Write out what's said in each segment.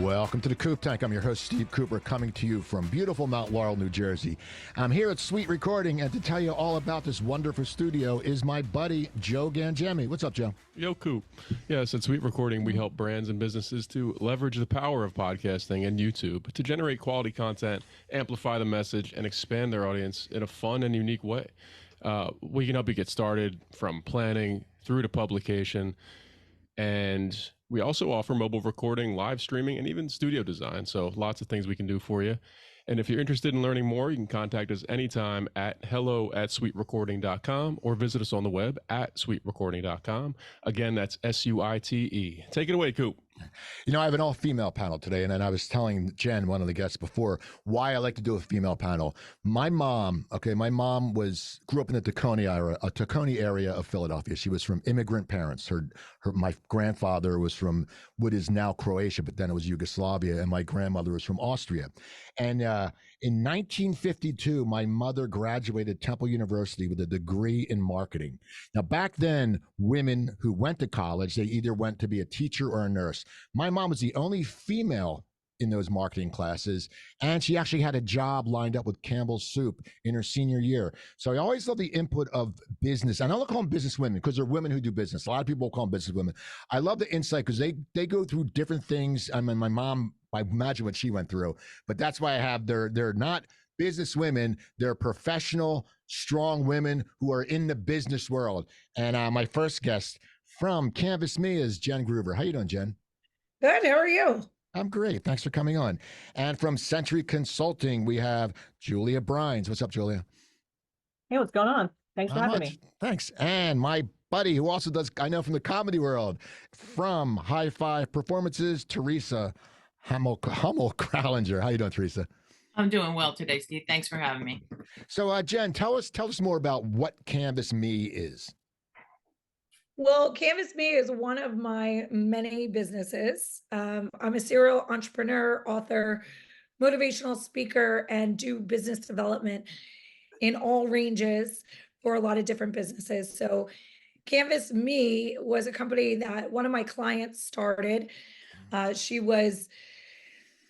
Welcome to the Coop Tank. I'm your host, Steve Cooper, coming to you from beautiful Mount Laurel, New Jersey. I'm here at SuiteRecording, and to tell you all about this wonderful studio is my buddy, Joe Gangemi. What's up, Joe? Yo, Coop. Yes, at SuiteRecording, we help brands and businesses to leverage the power of podcasting and YouTube to generate quality content, amplify the message, and expand their audience in a fun and unique way. We can help you get started from planning through to publication, and we also offer mobile recording, live streaming, and even studio design. So lots of things we can do for you. And if you're interested in learning more, you can contact us anytime at hello@suiterecording.com or visit us on the web at suiterecording.com. Again, that's SUITE. Take it away, Coop. You know, I have an all-female panel today, and then I was telling Jen, one of the guests before, why I like to do a female panel. My mom grew up in the Tacony area of Philadelphia. She was from immigrant parents. My grandfather was from what is now Croatia, but then it was Yugoslavia, and my grandmother was from Austria. And in 1952, my mother graduated Temple University with a degree in marketing. Now, back then, women who went to college, they either went to be a teacher or a nurse. My mom was the only female in those marketing classes, and she actually had a job lined up with Campbell's Soup in her senior year. So I always love the input of business. And I don't call them business women because they're women who do business. A lot of people call them business women. I love the insight because they go through different things. I mean, my mom, I imagine what she went through, but that's why I have they're not business women. They're professional, strong women who are in the business world. And my first guest from CanvasME is Jen Groover. How you doing, Jen? Good. How are you? I'm great. Thanks for coming on. And from Centri Consulting, we have Julia Brines. What's up, Julia? Hey, what's going on? Thanks for having me. Thanks. And my buddy who also does, I know from the comedy world, from High Five Performances, Theresa Hummel-Krallinger. How you doing, Theresa? I'm doing well today, Steve. Thanks for having me. So, Jen, tell us more about what CanvasME is. Well, CanvasME is one of my many businesses. I'm a serial entrepreneur, author, motivational speaker, and do business development in all ranges for a lot of different businesses. So CanvasME was a company that one of my clients started. She was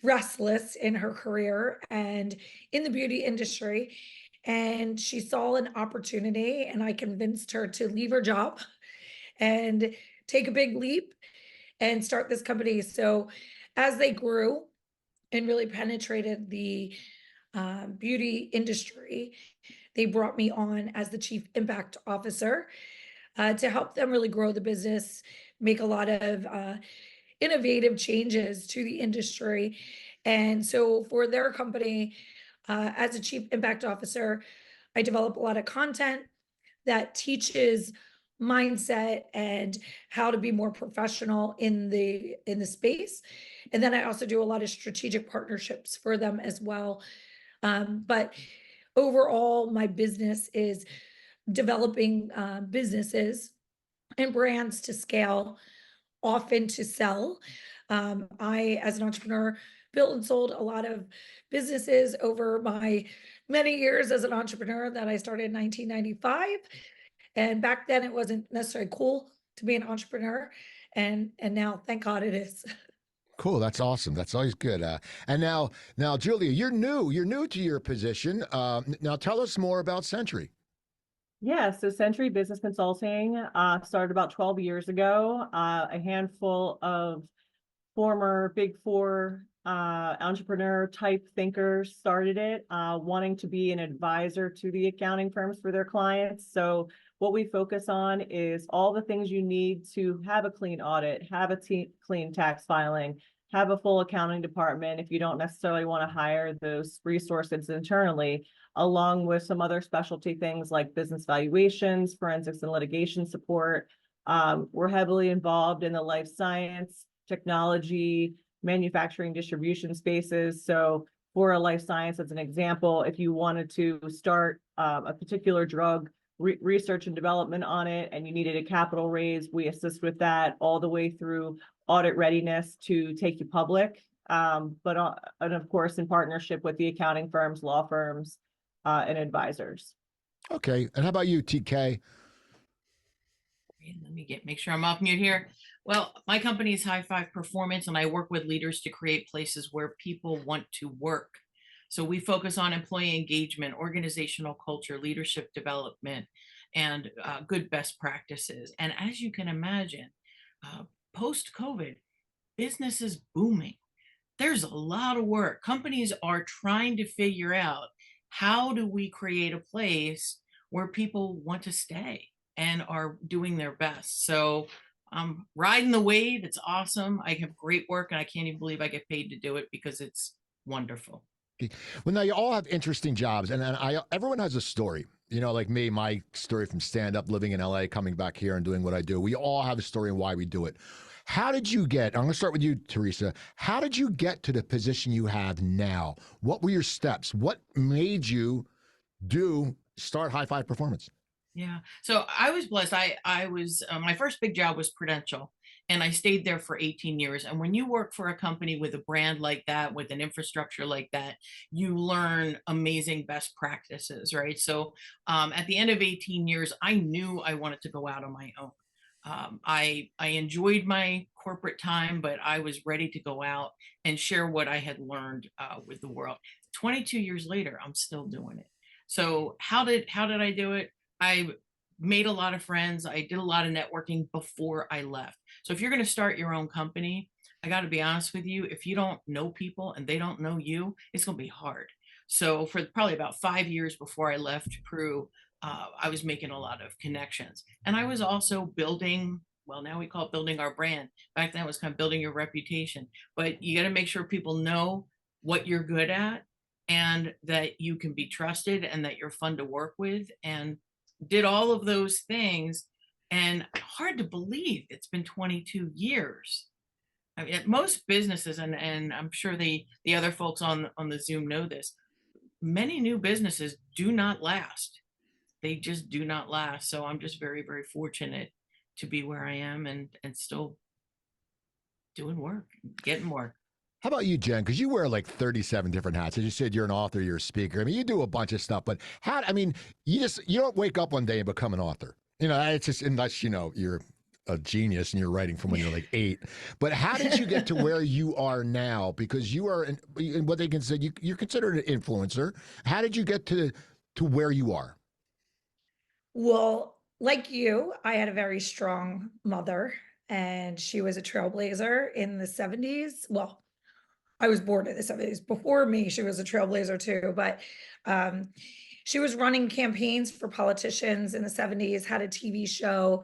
restless in her career and in the beauty industry, and she saw an opportunity, and I convinced her to leave her job and take a big leap and start this company. So as they grew and really penetrated the beauty industry, they brought me on as the Chief Impact Officer to help them really grow the business, make a lot of innovative changes to the industry. And so for their company, as a Chief Impact Officer, I develop a lot of content that teaches mindset and how to be more professional in the space. And then I also do a lot of strategic partnerships for them as well. But overall, my business is developing businesses and brands to scale, often to sell. I, as an entrepreneur, built and sold a lot of businesses over my many years as an entrepreneur that I started in 1995. And back then it wasn't necessarily cool to be an entrepreneur. And now, thank God it is. Cool. That's awesome. That's always good. And now, Julia, you're new to your position. Now tell us more about Centri. Yeah, so Centri Business Consulting started about 12 years ago. A handful of former Big Four entrepreneur type thinkers started it, wanting to be an advisor to the accounting firms for their clients. So what we focus on is all the things you need to have a clean audit, have a clean tax filing, have a full accounting department if you don't necessarily want to hire those resources internally, along with some other specialty things like business valuations, forensics and litigation support. We're heavily involved in the life science, technology, manufacturing, distribution spaces. So for a life science, as an example, if you wanted to start a particular drug, research and development on it, and you needed a capital raise, we assist with that all the way through audit readiness to take you public. And of course, in partnership with the accounting firms, law firms, and advisors. Okay. And how about you, TK? Let me make sure I'm off mute here. Well, my company is High Five Performance, and I work with leaders to create places where people want to work. So we focus on employee engagement, organizational culture, leadership development, and good best practices. And as you can imagine, post-COVID, business is booming. There's a lot of work. Companies are trying to figure out, how do we create a place where people want to stay and are doing their best. So I'm riding the wave. It's awesome. I have great work, and I can't even believe I get paid to do it because it's wonderful. Well, now you all have interesting jobs, and everyone has a story. You know, like me, my story from stand-up, living in LA, coming back here and doing what I do. We all have a story and why we do it. How did you get, I'm going to start with you, Theresa. How did you get to the position you have now? What were your steps? What made you start High Five Performance? Yeah. So I was blessed. I was, my first big job was Prudential, and I stayed there for 18 years. And when you work for a company with a brand like that, with an infrastructure like that, you learn amazing best practices, right? So at the end of 18 years, I knew I wanted to go out on my own. I enjoyed my corporate time, but I was ready to go out and share what I had learned with the world. 22 years later, I'm still doing it. So how did I do it? I made a lot of friends. I did a lot of networking before I left. So if you're going to start your own company, I got to be honest with you, if you don't know people and they don't know you, it's going to be hard. So for probably about 5 years before I left Pru, I was making a lot of connections. And I was also building, well, now we call it building our brand. Back then it was kind of building your reputation. But you got to make sure people know what you're good at, and that you can be trusted, and that you're fun to work with, and did all of those things. And hard to believe it's been 22 years. I mean, most businesses, and I'm sure the other folks on the Zoom know this, many new businesses do not last. They just do not last. So I'm just very, very fortunate to be where I am, and still doing work, getting work. How about you, Jen? Because you wear like 37 different hats. As you said, you're an author, you're a speaker. I mean, you do a bunch of stuff, but you don't wake up one day and become an author. You know, it's just, unless, you're a genius and you're writing from when you're like 8. But how did you get to where you are now? Because you are, in what they can say, you're considered an influencer. How did you get to where you are? Well, like you, I had a very strong mother, and she was a trailblazer in the 70s. Well, I was born in the 70s. Before me, she was a trailblazer too, but she was running campaigns for politicians in the 70s, had a TV show,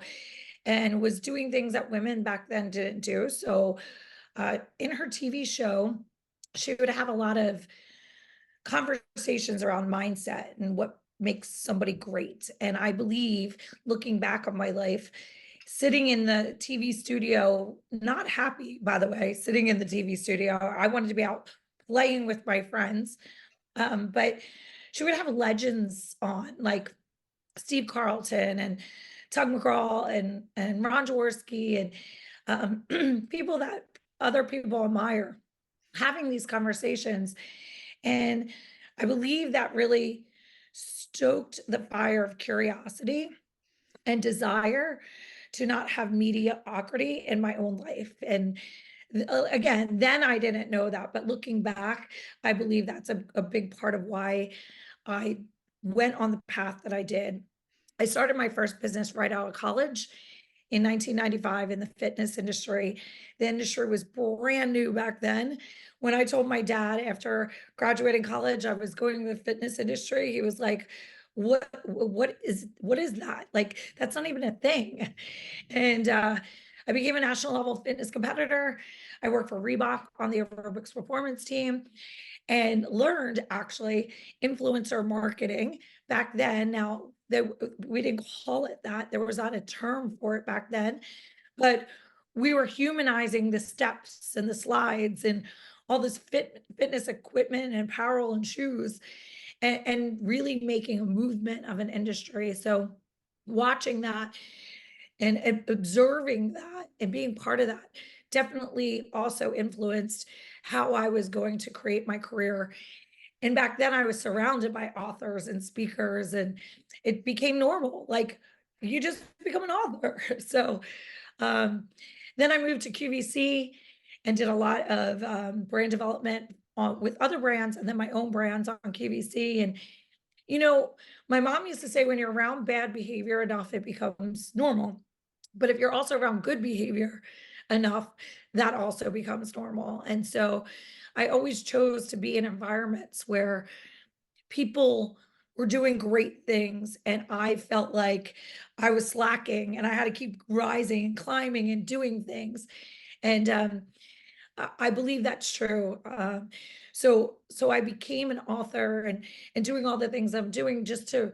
and was doing things that women back then didn't do. So in her TV show, she would have a lot of conversations around mindset and what makes somebody great. And I believe, looking back on my life, sitting in the TV studio, not happy, by the way, sitting in the TV studio, I wanted to be out playing with my friends. But she would have legends on, like Steve Carlton and Tug McGraw and Ron Jaworski, and people that other people admire, having these conversations. And I believe that really stoked the fire of curiosity and desire to not have mediocrity in my own life. And again, then I didn't know that, but looking back, I believe that's a big part of why I went on the path that I did. I started my first business right out of college in 1995 in the fitness industry. The industry was brand new back then. When I told my dad after graduating college I was going to the fitness industry, he was like, what is that? Like, that's not even a thing. And I became a national level fitness competitor. I worked for Reebok on the aerobics performance team, and learned actually influencer marketing back then. Now, we didn't call it that. There was not a term for it back then, but we were humanizing the steps and the slides and all this fitness equipment and apparel and shoes, and really making a movement of an industry. So watching that and observing that and being part of that definitely also influenced how I was going to create my career. And back then I was surrounded by authors and speakers, and it became normal. Like, you just become an author. So then I moved to QVC and did a lot of brand development with other brands, and then my own brands on QVC. And my mom used to say, when you're around bad behavior enough, it becomes normal. But if you're also around good behavior enough, that also becomes normal. And so I always chose to be in environments where people were doing great things, and I felt like I was slacking and I had to keep rising and climbing and doing things. And I believe that's true. So I became an author and doing all the things I'm doing just to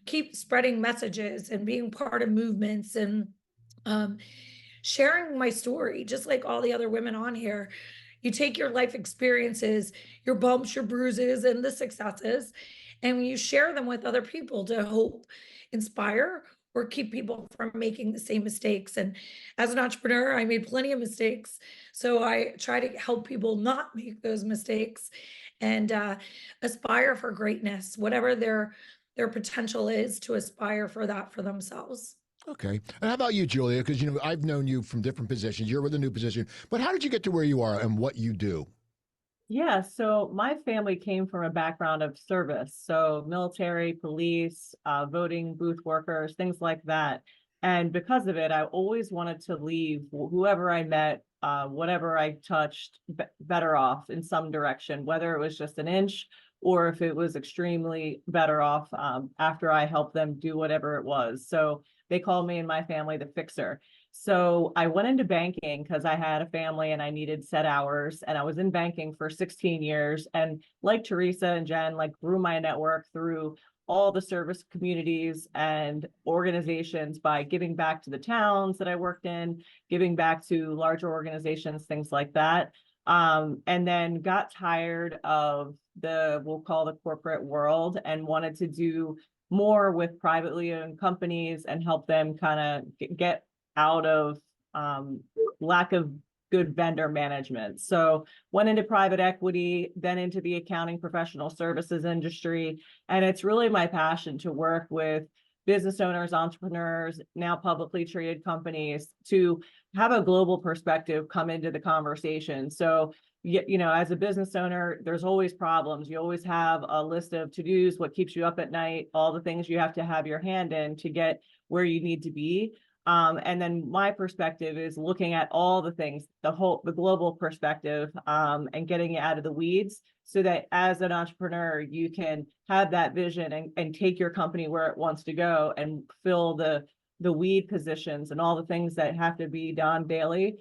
keep spreading messages and being part of movements and um, sharing my story, just like all the other women on here. You take your life experiences, your bumps, your bruises, and the successes, and you share them with other people to help inspire or keep people from making the same mistakes. And as an entrepreneur, I made plenty of mistakes. So I try to help people not make those mistakes and aspire for greatness, whatever their potential is, to aspire for that for themselves. Okay. And how about you, Julia? Because, I've known you from different positions. You're with a new position. But how did you get to where you are and what you do? Yeah, so my family came from a background of service, so military, police, voting booth workers, things like that. And because of it, I always wanted to leave whoever I met, whatever I touched, better off in some direction, whether it was just an inch or if it was extremely better off after I helped them do whatever it was. So they called me and my family the fixer. So I went into banking because I had a family and I needed set hours, and I was in banking for 16 years. And like Theresa and Jen, grew my network through all the service communities and organizations by giving back to the towns that I worked in, giving back to larger organizations, things like that. And then got tired of we'll call the corporate world, and wanted to do more with privately owned companies and help them kind of get out of lack of good vendor management. So went into private equity, then into the accounting professional services industry. And it's really my passion to work with business owners, entrepreneurs, now publicly traded companies, to have a global perspective come into the conversation. So, as a business owner, there's always problems. You always have a list of to-dos, what keeps you up at night, all the things you have to have your hand in to get where you need to be. And then my perspective is looking at all the things, the global perspective, and getting it out of the weeds, so that as an entrepreneur, you can have that vision and take your company where it wants to go, and fill the weed positions and all the things that have to be done daily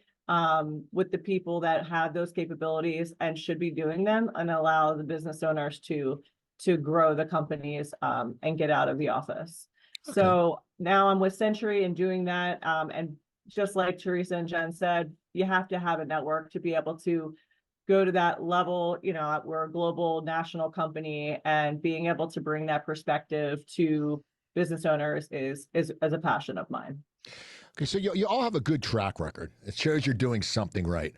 with the people that have those capabilities and should be doing them, and allow the business owners to grow the companies and get out of the office. Okay. So now I'm with Centri and doing that. And just like Theresa and Jen said, you have to have a network to be able to go to that level. We're a global national company, and being able to bring that perspective to business owners is a passion of mine. Okay, so you all have a good track record. It shows you're doing something right.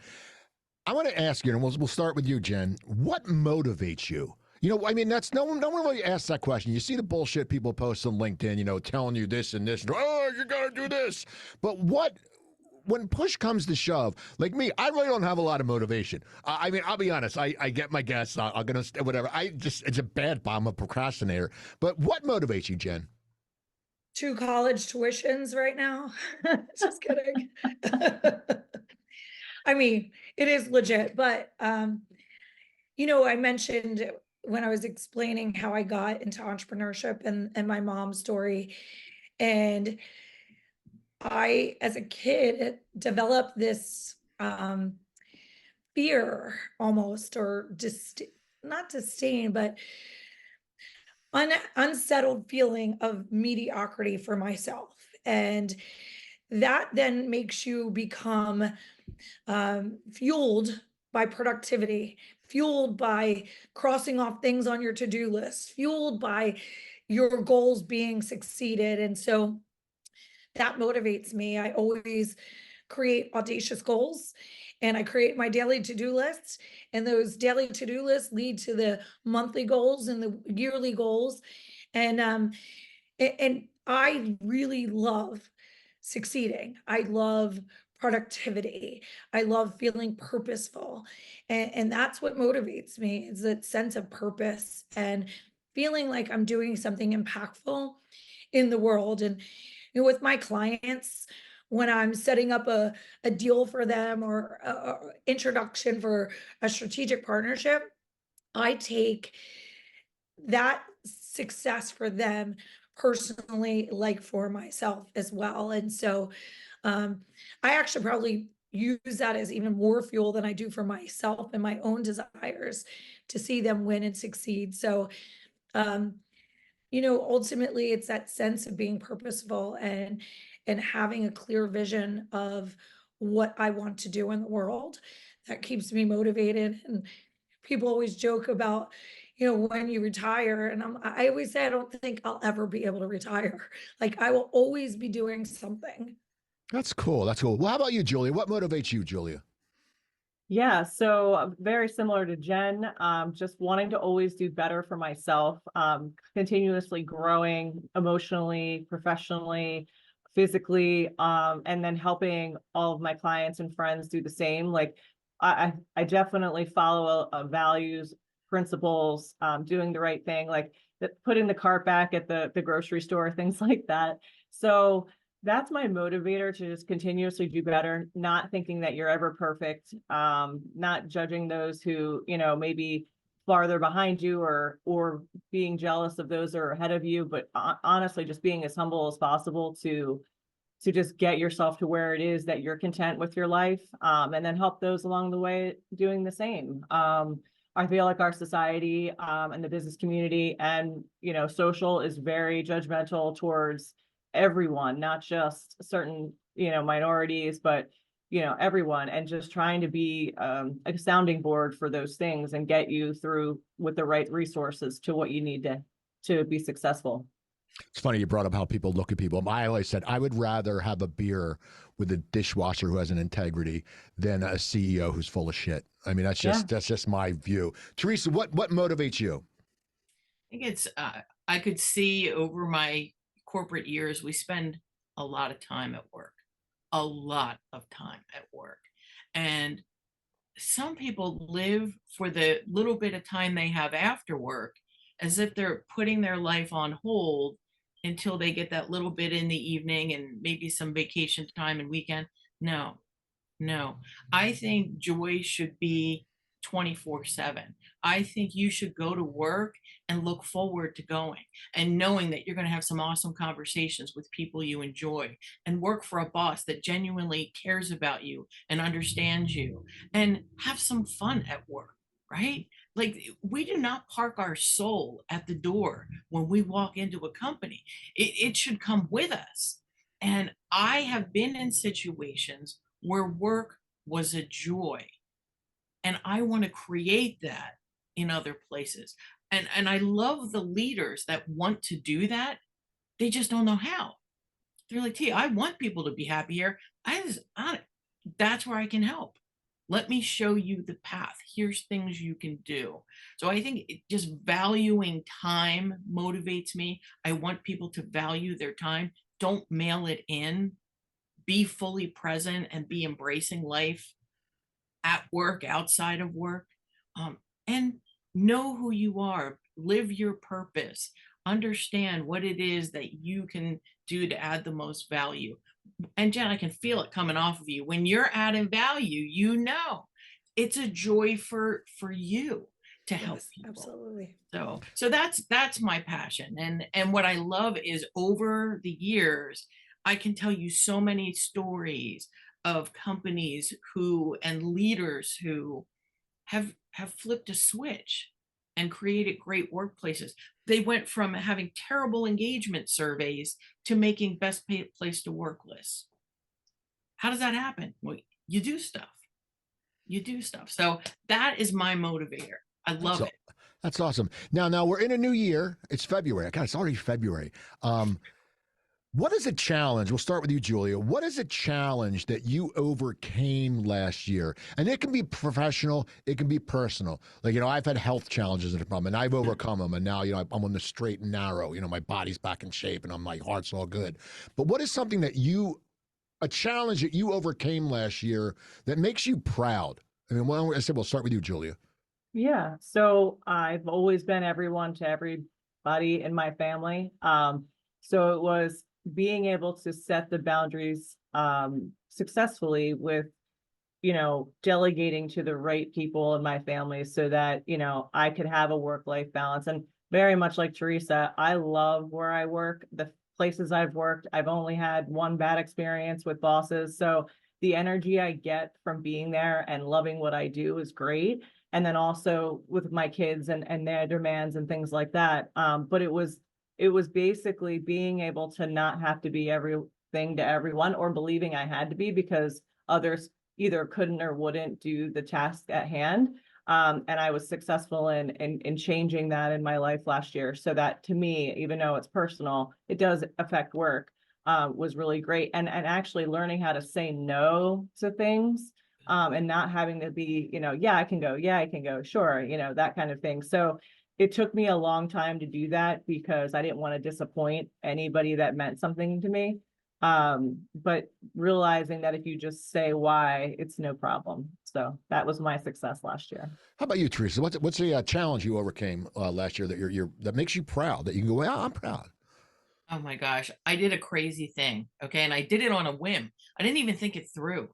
I want to ask you, and we'll start with you, Jen. What motivates you? That's no one really asks that question. You see the bullshit people post on LinkedIn, telling you this and this, and, oh, you got to do this. But when push comes to shove, like me, I really don't have a lot of motivation. I'll be honest. I get my guests. I'm going to, whatever. It's a bad bomb, a procrastinator. But what motivates you, Jen? 2 college tuitions right now. Just kidding. It is legit, but, I mentioned when I was explaining how I got into entrepreneurship and my mom's story, and I, as a kid, developed this fear almost, or just not disdain, but unsettled feeling of mediocrity for myself. And that then makes you become fueled by productivity, fueled by crossing off things on your to-do list, fueled by your goals being succeeded. And so that motivates me. I always create audacious goals, and I create my daily to-do lists, and those daily to-do lists lead to the monthly goals and the yearly goals. And I really love succeeding. I love productivity. I love feeling purposeful. And that's what motivates me, is that sense of purpose and feeling like I'm doing something impactful in the world. And with my clients, when I'm setting up a deal for them or a introduction for a strategic partnership, I take that success for them personally, like for myself as well. And so I actually probably use that as even more fuel than I do for myself and my own desires to see them win and succeed. So um, ultimately it's that sense of being purposeful and having a clear vision of what I want to do in the world that keeps me motivated. And people always joke about, when you retire, and I always say I don't think I'll ever be able to retire. Like I will always be doing something. That's cool. That's cool. Well, how about you, Julia? What motivates you, Julia? Yeah, so very similar to Jen, just wanting to always do better for myself, continuously growing emotionally, professionally, physically, and then helping all of my clients and friends do the same. Like I definitely follow a values, principles, doing the right thing, like putting the cart back at the grocery store, things like that. So that's my motivator, to just continuously do better, not thinking that you're ever perfect, not judging those who, maybe farther behind you, or being jealous of those that are ahead of you, but honestly, just being as humble as possible to just get yourself to where it is that you're content with your life, and then help those along the way doing the same. I feel like our society, and the business community and, social is very judgmental towards everyone, not just certain, minorities, but, everyone, and just trying to be a sounding board for those things and get you through with the right resources to what you need to be successful. It's funny you brought up how people look at people. I always said I would rather have a beer with a dishwasher who has an integrity than a CEO who's full of shit. I mean, that's just my view. Theresa, what motivates you? I think it's I could see over my corporate years, we spend a lot of time at work, a lot of time at work. And some people live for the little bit of time they have after work as if they're putting their life on hold until they get that little bit in the evening and maybe some vacation time and weekend. No, no. I think joy should be 24/7. I think you should go to work and look forward to going and knowing that you're going to have some awesome conversations with people you enjoy, and work for a boss that genuinely cares about you and understands you, and have some fun at work, right? Like, we do not park our soul at the door when we walk into a company. It should come with us. And I have been in situations where work was a joy, and I want to create that in other places. And I love the leaders that want to do that. They just don't know how. They're like, I want people to be happy here. That's where I can help. Let me show you the path. Here's things you can do. So I think just valuing time motivates me. I want people to value their time. Don't mail it in. Be fully present and be embracing life at work, outside of work, and know who you are, live your purpose, understand what it is that you can do to add the most value. And Jen, I can feel it coming off of you. When you're adding value, it's a joy for you to help people. Absolutely. So that's my passion. And what I love is, over the years, I can tell you so many stories of companies and leaders who have flipped a switch and created great workplaces. They went from having terrible engagement surveys to making best place to work lists. How does that happen? Well, you do stuff. So that is my motivator. I love it. That's awesome. Now we're in a new year. It's February. God, it's already February. What is a challenge? We'll start with you, Julia. What is a challenge that you overcame last year? And it can be professional, it can be personal. Like, I've had health challenges and and I've overcome them. And now, I'm on the straight and narrow. My body's back in shape and my heart's all good. But what is something that a challenge that you overcame last year that makes you proud? I mean, well, I said, we'll start with you, Julia. Yeah. So I've always been everyone to everybody in my family. So it was being able to set the boundaries successfully with, delegating to the right people in my family so that, I could have a work-life balance. And very much like Theresa, I love where I work. The places I've worked, I've only had one bad experience with bosses. So the energy I get from being there and loving what I do is great. And then also with my kids and their demands and things like that. But it was basically being able to not have to be everything to everyone or believing I had to be because others either couldn't or wouldn't do the task at hand. And I was successful in changing that in my life last year. So that to me, even though it's personal, it does affect work, was really great. And actually learning how to say no to things, and not having to be, yeah, I can go, sure, that kind of thing. So it took me a long time to do that because I didn't want to disappoint anybody that meant something to me. But realizing that if you just say why, it's no problem. So that was my success last year. How about you, Theresa? What's a challenge you overcame last year that that makes you proud? That you can go, yeah, I'm proud. Oh my gosh, I did a crazy thing. Okay. And I did it on a whim. I didn't even think it through.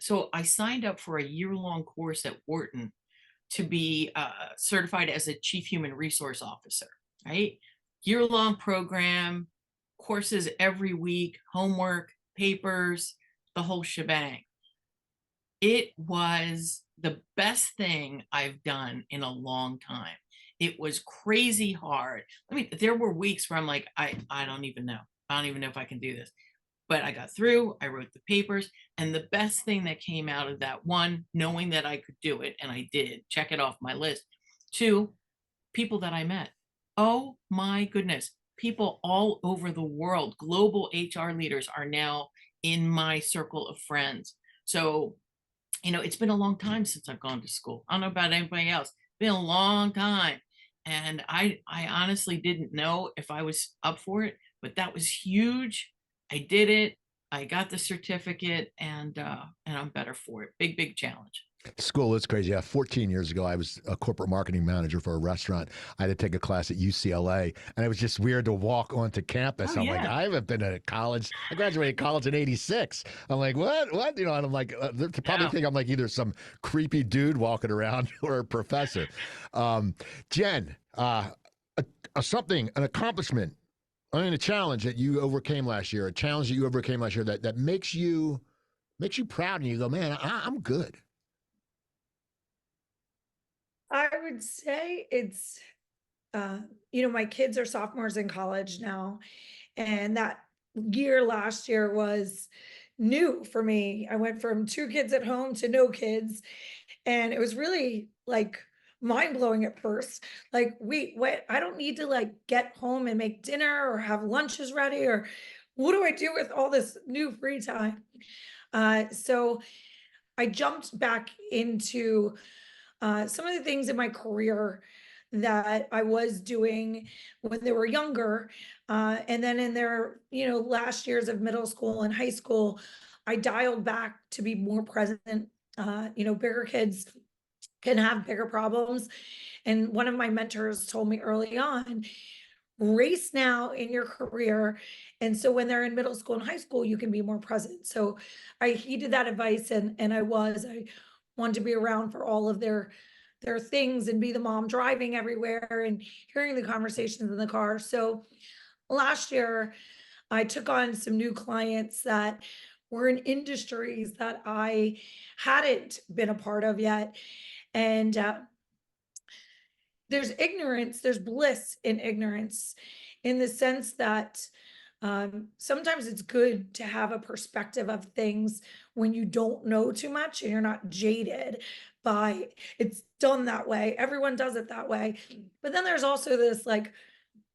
So I signed up for a year-long course at Wharton to be certified as a chief human resource officer, right? Year-long program, courses every week, homework, papers, the whole shebang. It was the best thing I've done in a long time. It was crazy hard. I mean, there were weeks where I'm like, I don't even know. I don't even know if I can do this. But I got through, I wrote the papers, and the best thing that came out of that, one, knowing that I could do it, and I did, check it off my list. Two, people that I met. Oh my goodness, people all over the world, global HR leaders are now in my circle of friends. So, it's been a long time since I've gone to school. I don't know about anybody else. It's been a long time. And I honestly didn't know if I was up for it, but that was huge. I did it. I got the certificate and I'm better for it. Big, big challenge. School is crazy. Yeah, 14 years ago, I was a corporate marketing manager for a restaurant. I had to take a class at UCLA, and it was just weird to walk onto campus. Oh, I'm like, yeah. I haven't been to college. I graduated college in '86. I'm like, what? And I'm like, they probably think I'm like either some creepy dude walking around or a professor. Jen, an accomplishment, a challenge that you overcame last year, that makes you proud, and you go, man, I'm good. I would say it's, my kids are sophomores in college now, and that year last year was new for me. I went from 2 kids at home to no kids, and it was really like mind blowing at first. Like, wait, what? I don't need to like get home and make dinner or have lunches ready, or what do I do with all this new free time? So I jumped back into some of the things in my career that I was doing when they were younger. And then in their, last years of middle school and high school, I dialed back to be more present. Bigger kids can have bigger problems. And one of my mentors told me early on, race now in your career. And so when they're in middle school and high school, you can be more present. So I heeded that advice and I wanted to be around for all of their things and be the mom driving everywhere and hearing the conversations in the car. So last year I took on some new clients that were in industries that I hadn't been a part of yet. And there's bliss in ignorance, in the sense that sometimes it's good to have a perspective of things when you don't know too much and you're not jaded by it's done that way. Everyone does it that way. But then there's also this like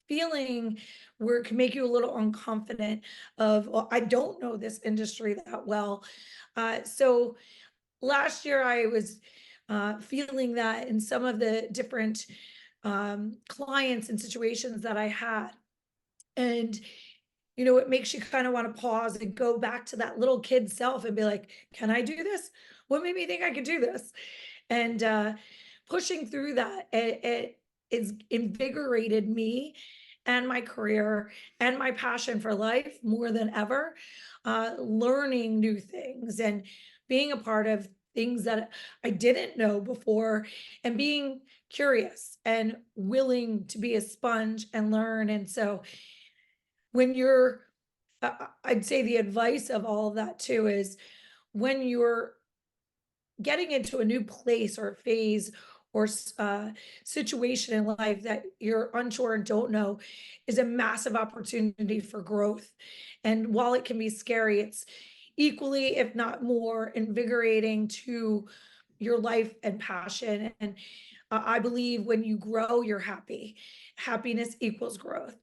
feeling where it can make you a little unconfident of, well, I don't know this industry that well. So last year I was feeling that in some of the different clients and situations that I had. And, you know, it makes you kind of want to pause and go back to that little kid self and be like, can I do this? What made me think I could do this? And pushing through that, it is invigorated me and my career and my passion for life more than ever. Learning new things and being a part of things that I didn't know before, and being curious and willing to be a sponge and learn. And so when you're, I'd say the advice of all of that too is, when you're getting into a new place or phase or situation in life that you're unsure and don't know, is a massive opportunity for growth. And while it can be scary, it's equally, if not more, invigorating to your life and passion. And I believe when you grow, you're happy. Happiness equals growth.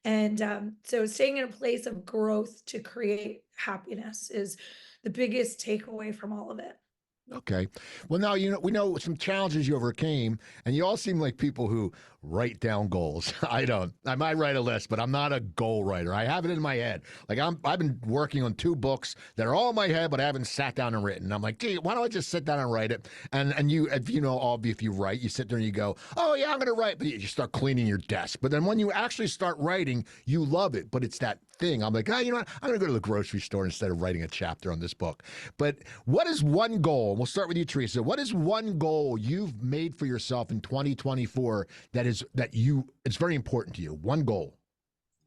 And so staying in a place of growth to create happiness is the biggest takeaway from all of it. Okay. Well, now, we know some challenges you overcame, and you all seem like people who write down goals. I don't. I might write a list, but I'm not a goal writer. I have it in my head. Like I've been working on 2 books that are all in my head, but I haven't sat down and written. I'm like, gee, why don't I just sit down and write it? And you, if you know, all of you, if you write, you sit there and you go, oh yeah, I'm going to write, but you start cleaning your desk. But then when you actually start writing, you love it. But it's that thing. I'm like, oh, you know what? I'm going to go to the grocery store instead of writing a chapter on this book. But what is one goal? We'll start with you, Theresa. What is one goal you've made for yourself in 2024 it's very important to you? One goal.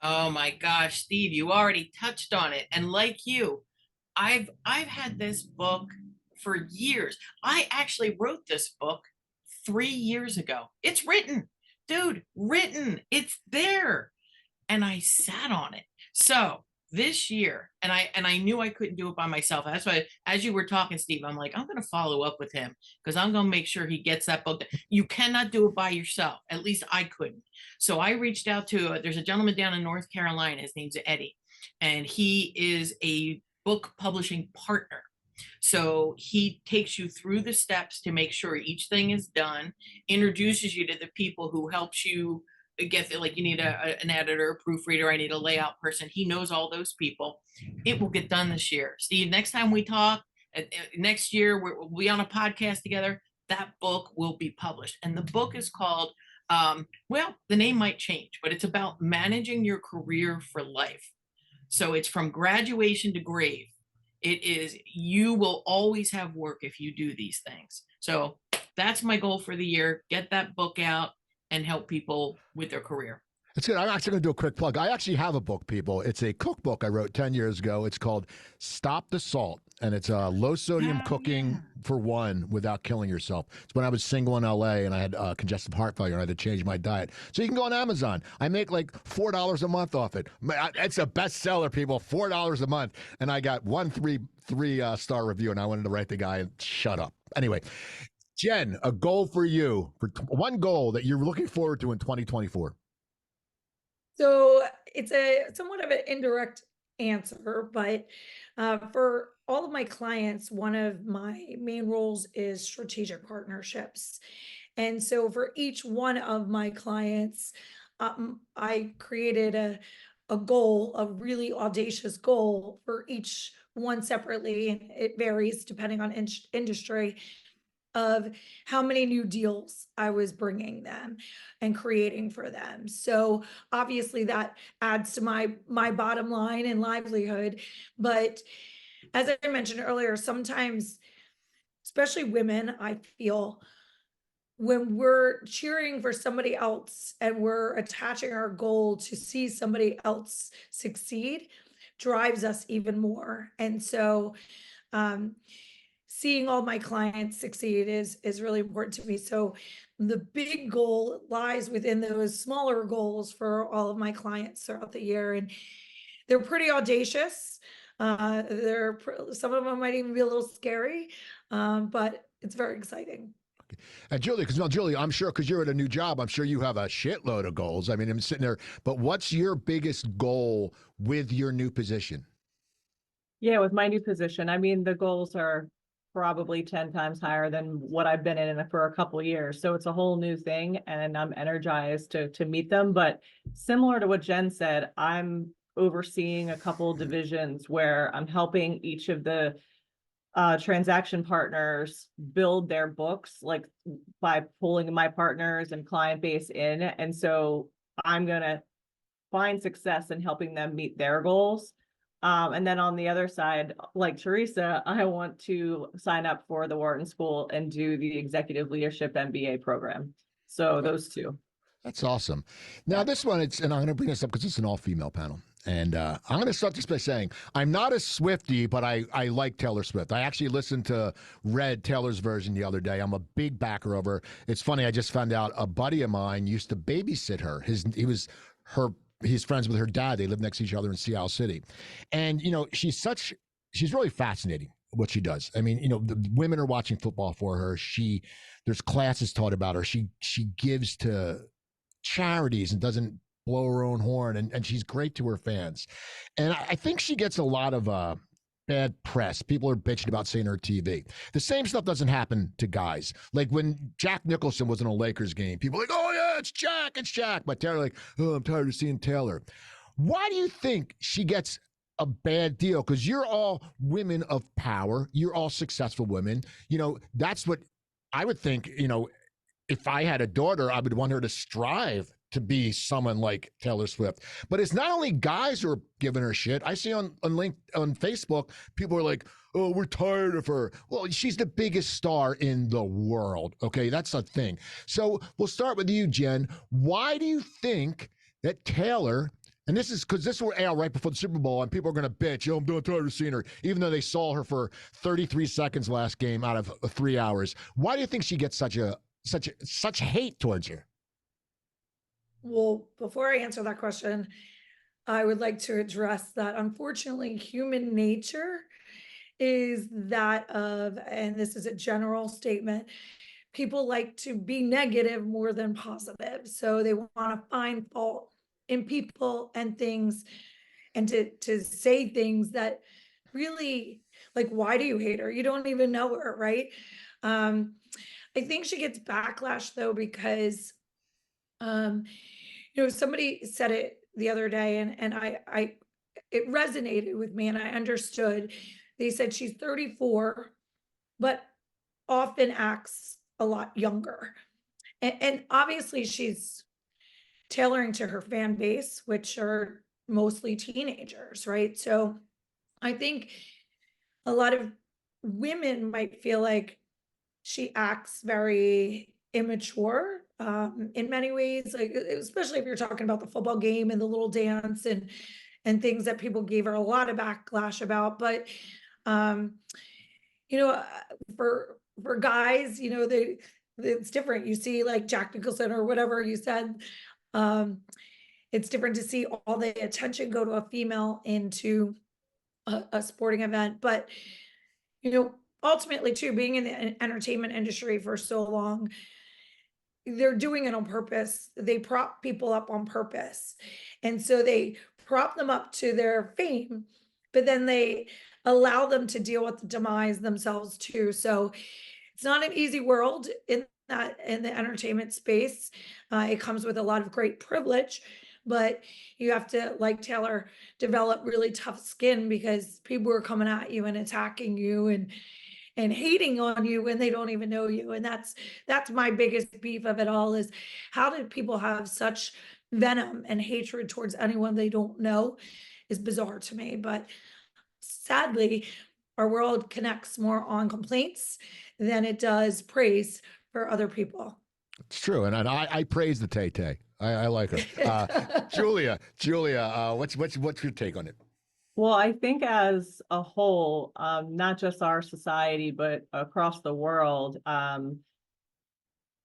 Oh my gosh, Steve, you already touched on it. And like you, I've had this book for years. I actually wrote this book 3 years ago. It's written, dude, written. It's there. And I sat on it. So this year, and I knew I couldn't do it by myself. That's why, as you were talking, Steve, I'm like, I'm going to follow up with him because I'm going to make sure he gets that book. You cannot do it by yourself. At least I couldn't. So I reached out to, there's a gentleman down in North Carolina. His name's Eddie, and he is a book publishing partner. So he takes you through the steps to make sure each thing is done, introduces you to the people who helps you get it. Like you need an editor, a proofreader, I need a layout person. He knows all those people. It will get done this year. Steve, next time we talk, next year, we'll be on a podcast together. That book will be published. And the book is called, well, the name might change, but it's about managing your career for life. So it's from graduation to grave. It is, you will always have work if you do these things. So that's my goal for the year. Get that book out and help people with their career. It's good. I'm actually going to do a quick plug. I actually have a book, people. It's a cookbook I wrote 10 years ago. It's called Stop the Salt, and it's low sodium cooking for one without killing yourself. It's when I was single in LA and I had congestive heart failure and I had to change my diet. So you can go on Amazon. I make like $4 a month off it. It's a bestseller, people. $4 a month. And I got 1 3-star review, and I wanted to write the guy and shut up. Anyway, Jen, a goal for you, for one goal that you're looking forward to in 2024. So it's a somewhat of an indirect answer, but for all of my clients, one of my main roles is strategic partnerships. And so for each one of my clients, I created a goal, a really audacious goal for each one separately. And it varies depending on industry, of how many new deals I was bringing them and creating for them. So obviously that adds to my bottom line and livelihood. But as I mentioned earlier, sometimes, especially women, I feel, when we're cheering for somebody else and we're attaching our goal to see somebody else succeed, drives us even more. And so seeing all my clients succeed is really important to me. So the big goal lies within those smaller goals for all of my clients throughout the year, and they're pretty audacious. Some of them might even be a little scary, but it's very exciting. And Julia, because Julia, I'm sure because you're at a new job, I'm sure you have a shitload of goals. I mean, I'm sitting there, but what's your biggest goal with your new position? Yeah, with my new position, I mean, the goals are probably 10 times higher than what I've been in for a couple of years. So it's a whole new thing, and I'm energized to meet them. But similar to what Jen said, I'm overseeing a couple of divisions where I'm helping each of the transaction partners build their books, like by pulling my partners and client base in. And so I'm going to find success in helping them meet their goals. And then on the other side, like Theresa, I want to sign up for the Wharton School and do the Executive Leadership MBA program. So those two. That's awesome. Now this one, and I'm going to bring this up because it's an all-female panel. And I'm going to start this by saying I'm not a Swiftie, but I like Taylor Swift. I actually read Taylor's version the other day. I'm a big backer of her. It's funny. I just found out a buddy of mine used to babysit her. He's friends with her dad. They live next to each other in Seattle City. And, she's really fascinating what she does. I mean, the women are watching football for her. There's classes taught about her. She gives to charities and doesn't blow her own horn. And she's great to her fans. And I think she gets a lot of bad press. People are bitching about seeing her TV. The same stuff doesn't happen to guys. Like when Jack Nicholson was in a Lakers game, people were like, oh yeah, it's Jack. But Taylor like, oh, I'm tired of seeing Taylor. Why do you think she gets a bad deal? Because you're all women of power. You're all successful women. That's what I would think, if I had a daughter, I would want her to strive to be someone like Taylor Swift. But it's not only guys who are giving her shit. I see on Facebook, people are like, oh, we're tired of her. Well, she's the biggest star in the world. Okay, that's a thing. So we'll start with you, Jen. Why do you think that Taylor, and this is because this will air right before the Super Bowl, and people are going to bitch, I'm tired of seeing her, even though they saw her for 33 seconds last game out of 3 hours. Why do you think she gets such hate towards her? Well, before I answer that question, I would like to address that unfortunately human nature is that of, and this is a general statement, people like to be negative more than positive. So they want to find fault in people and things, and to say things that really, like, why do you hate her? You don't even know her, right? I think she gets backlash though, because somebody said it the other day, and I it resonated with me, and I understood. They said she's 34, but often acts a lot younger. And obviously she's tailoring to her fan base, which are mostly teenagers, right? So I think a lot of women might feel like she acts very immature in many ways, like especially if you're talking about the football game and the little dance and things that people gave her a lot of backlash about. But for guys, it's different. You see, like Jack Nicholson or whatever you said. It's different to see all the attention go to a female into a sporting event, but ultimately too, being in the entertainment industry for so long, they're doing it on purpose. They prop people up on purpose. And so they prop them up to their fame, but then they allow them to deal with the demise themselves too. So it's not an easy world in the entertainment space. It comes with a lot of great privilege, but you have to, like Taylor, develop really tough skin, because people are coming at you and attacking you and hating on you when they don't even know you. And that's my biggest beef of it all, is how do people have such venom and hatred towards anyone they don't know is bizarre to me. But sadly, our world connects more on complaints than it does praise for other people. It's true. And I praise the Tay-Tay. I like her. Julia, what's your take on it? Well, I think as a whole, not just our society, but across the world,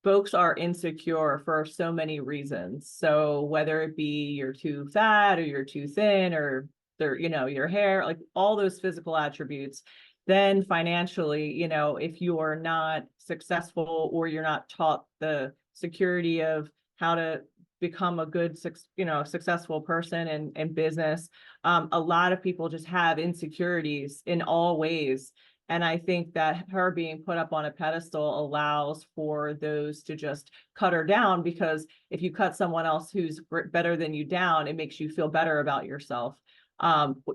folks are insecure for so many reasons. So whether it be you're too fat or you're too thin or your hair, like all those physical attributes, then financially, you know, if you are not successful or you're not taught the security of how to become a good, successful person in business, a lot of people just have insecurities in all ways. And I think that her being put up on a pedestal allows for those to just cut her down, because if you cut someone else who's better than you down, it makes you feel better about yourself.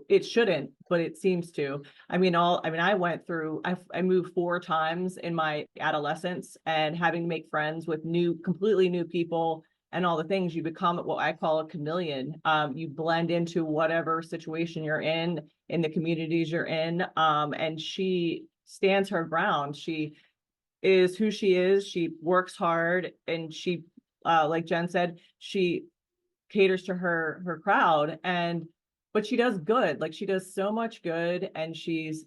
It shouldn't, but it seems to. I moved 4 times in my adolescence, and having to make friends with completely new people and all the things, you become what I call a chameleon. You blend into whatever situation you're in the communities you're in. And she stands her ground. She is who she is. She works hard, and she, like Jen said, she caters to her crowd, but she does good. Like, she does so much good, and she's,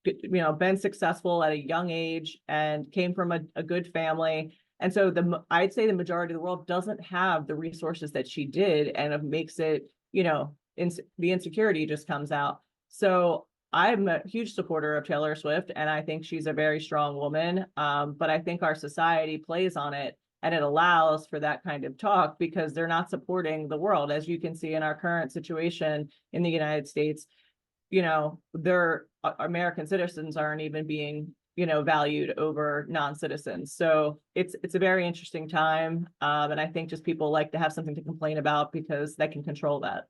been successful at a young age and came from a good family. And so I'd say the majority of the world doesn't have the resources that she did, and it makes it, the insecurity just comes out. So I'm a huge supporter of Taylor Swift, and I think she's a very strong woman. But I think our society plays on it, and it allows for that kind of talk because they're not supporting the world. As you can see in our current situation in the United States, their American citizens aren't even being, valued over non-citizens. So it's a very interesting time. And I think just people like to have something to complain about because they can control that.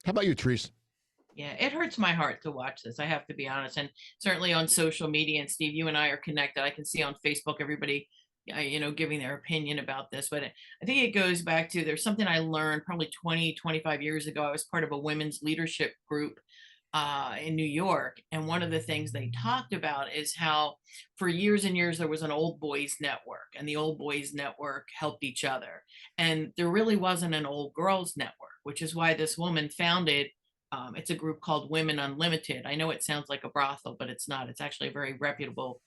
How about you, Therese? Yeah, it hurts my heart to watch this, I have to be honest. And certainly on social media, and Steve, you and I are connected. I can see on Facebook everybody, giving their opinion about this. But I think it goes back to, there's something I learned probably 20, 25 years ago. I was part of a women's leadership group in New York. And one of the things they talked about is how for years and years there was an old boys network, and the old boys network helped each other. And there really wasn't an old girls network, which is why this woman founded, it's a group called Women Unlimited. I know it sounds like a brothel, but it's not. It's actually a very reputable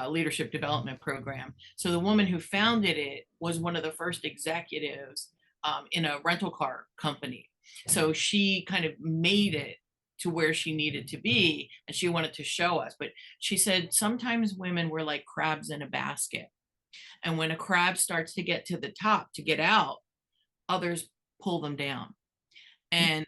leadership development program. So the woman who founded it was one of the first executives in a rental car company. So she kind of made it to where she needed to be, and she wanted to show us. But she said sometimes women were like crabs in a basket, and when a crab starts to get to the top to get out, others pull them down. And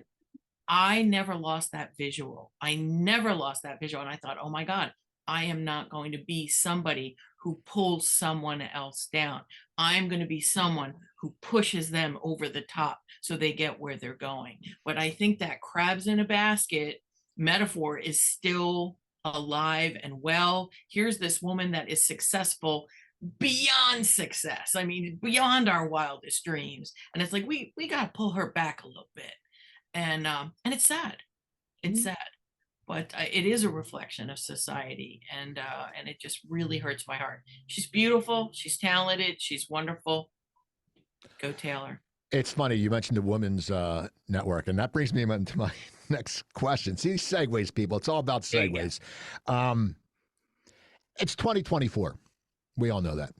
I never lost that visual. And I thought, oh my God, I am not going to be somebody who pulls someone else down. I'm going to be someone who pushes them over the top so they get where they're going. But I think that crabs in a basket metaphor is still alive and well. Here's this woman that is successful beyond success. I mean, beyond our wildest dreams. And it's like, we got to pull her back a little bit. And it's sad. It's sad. But it is a reflection of society, and it just really hurts my heart. She's beautiful, she's talented, she's wonderful. Go Taylor. It's funny you mentioned the women's network, and that brings me into my next question. See, segues, people. It's all about segues. It's 2024. We all know that,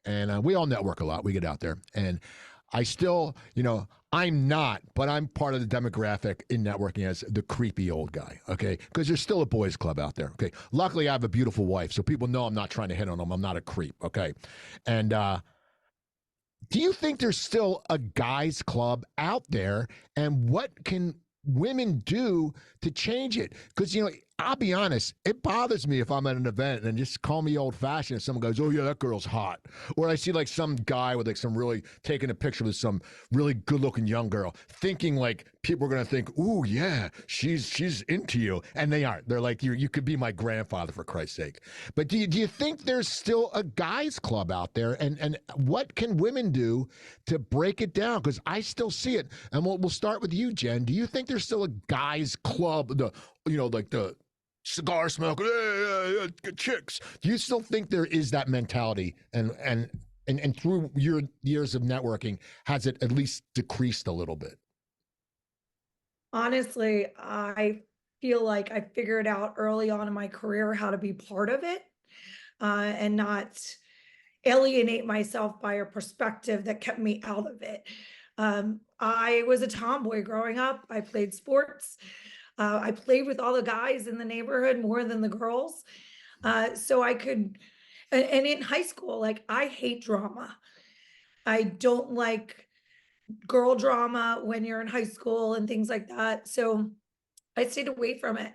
and we all network a lot. We get out there, and I still, I'm not, but I'm part of the demographic in networking as the creepy old guy, okay? Because there's still a boys club out there, okay? Luckily, I have a beautiful wife, so people know I'm not trying to hit on them. I'm not a creep, okay? And do you think there's still a guys club out there, and what can women do to change it? Because, I'll be honest, it bothers me if I'm at an event and just call me old fashioned if someone goes, oh yeah, that girl's hot. Or I see like some guy with like some really taking a picture with some really good looking young girl, thinking like people are going to think, ooh yeah, she's into you. And they aren't. They're like, you could be my grandfather for Christ's sake. But do you think there's still a guys club out there? And what can women do to break it down? Because I still see it. And we'll start with you, Jen. Do you think there's still a guys club, like the cigar smoke, chicks? Do you still think there is that mentality? And through your years of networking, has it at least decreased a little bit? Honestly, I feel like I figured out early on in my career how to be part of it and not alienate myself by a perspective that kept me out of it. I was a tomboy growing up. I played sports. I played with all the guys in the neighborhood more than the girls. So I could, and in high school, like I hate drama. I don't like girl drama when you're in high school and things like that. So I stayed away from it.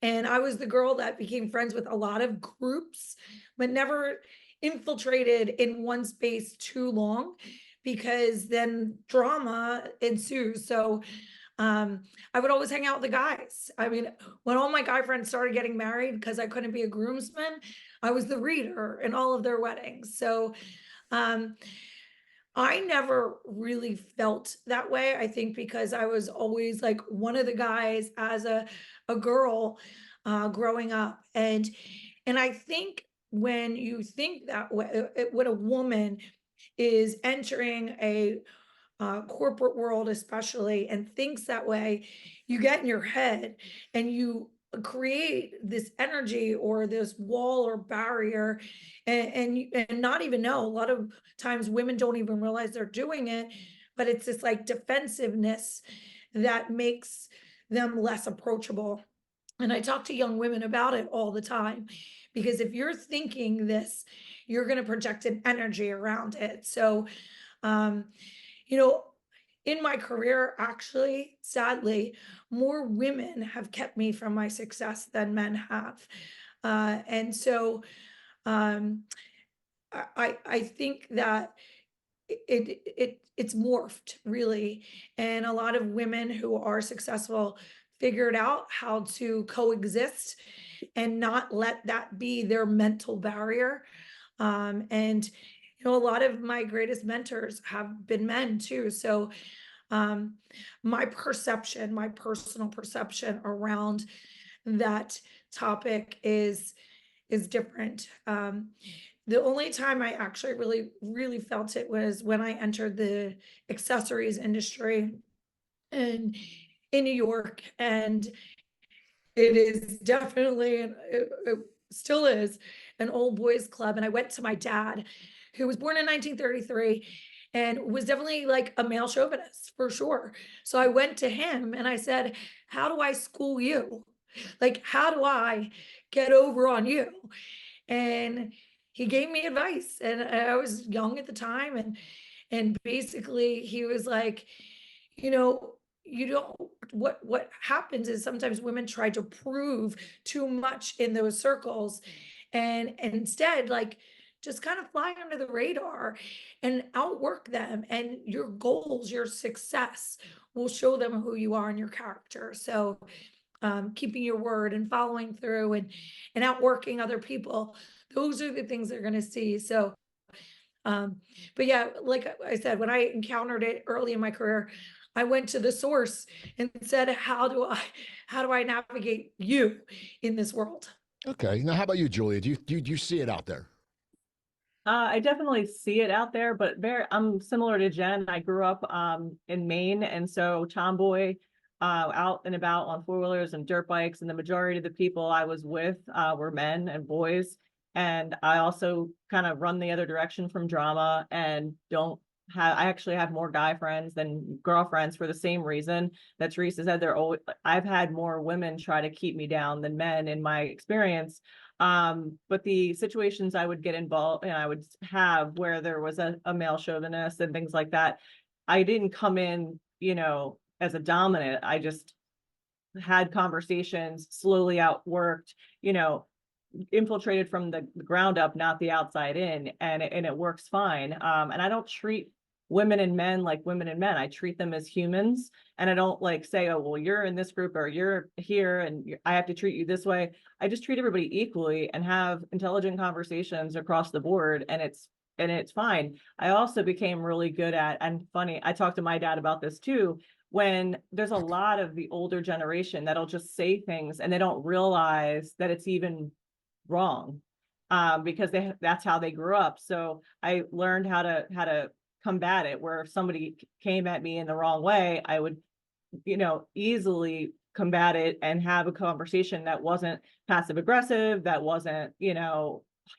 And I was the girl that became friends with a lot of groups, but never infiltrated in one space too long because then drama ensues. So I would always hang out with the guys. I mean, when all my guy friends started getting married because I couldn't be a groomsman, I was the reader in all of their weddings. So um, I never really felt that way. I think because I was always like one of the guys as a girl growing up, and I think when you think that way, when a woman is entering a corporate world especially and thinks that way, you get in your head and you create this energy or this wall or barrier, and not even know. A lot of times women don't even realize they're doing it, but it's this like defensiveness that makes them less approachable. And I talk to young women about it all the time, because if you're thinking this, you're going to project an energy around it. So um, you know, in my career, actually, sadly, more women have kept me from my success than men have. And so um, I think that it's morphed really, and a lot of women who are successful figured out how to coexist and not let that be their mental barrier. And a lot of my greatest mentors have been men too. So my perception, my personal perception around that topic is different. The only time I actually really felt it was when I entered the accessories industry in New York, and it is definitely, it still is, an old boys club. And I went to my dad, who was born in 1933 and was definitely like a male chauvinist for sure. So I went to him and I said, how do I school you? Like, how do I get over on you? And he gave me advice, and I was young at the time, and basically he was like, you know, you don't, what happens is sometimes women try to prove too much in those circles, and instead, like, just kind of fly under the radar and outwork them, and your goals, your success will show them who you are and your character. So keeping your word and following through and outworking other people, those are the things they're going to see. So but yeah, like I said, when I encountered it early in my career, I went to the source and said, how do I navigate you in this world? Okay. Now, how about you, Julia? Do you see it out there? I definitely see it out there, but I'm similar to Jen. I grew up in Maine, and so tomboy, out and about on four-wheelers and dirt bikes, and the majority of the people I was with were men and boys. And I also kind of run the other direction from drama, and I actually have more guy friends than girlfriends for the same reason that Theresa said. I've had more women try to keep me down than men in my experience. But the situations I would get involved and I would have where there was a male chauvinist and things like that, I didn't come in, as a dominant. I just had conversations, slowly outworked, infiltrated from the ground up, not the outside in, and it works fine. And I don't treat women and men like women and men. I treat them as humans, and I don't like say, oh, well, you're in this group or you're here and I have to treat you this way. I just treat everybody equally and have intelligent conversations across the board, and it's fine. I also became really good at, and funny, I talked to my dad about this too, when there's a lot of the older generation that'll just say things and they don't realize that it's even wrong, because that's how they grew up. So I learned how to combat it, where if somebody came at me in the wrong way, I would, easily combat it and have a conversation that wasn't passive aggressive, that wasn't,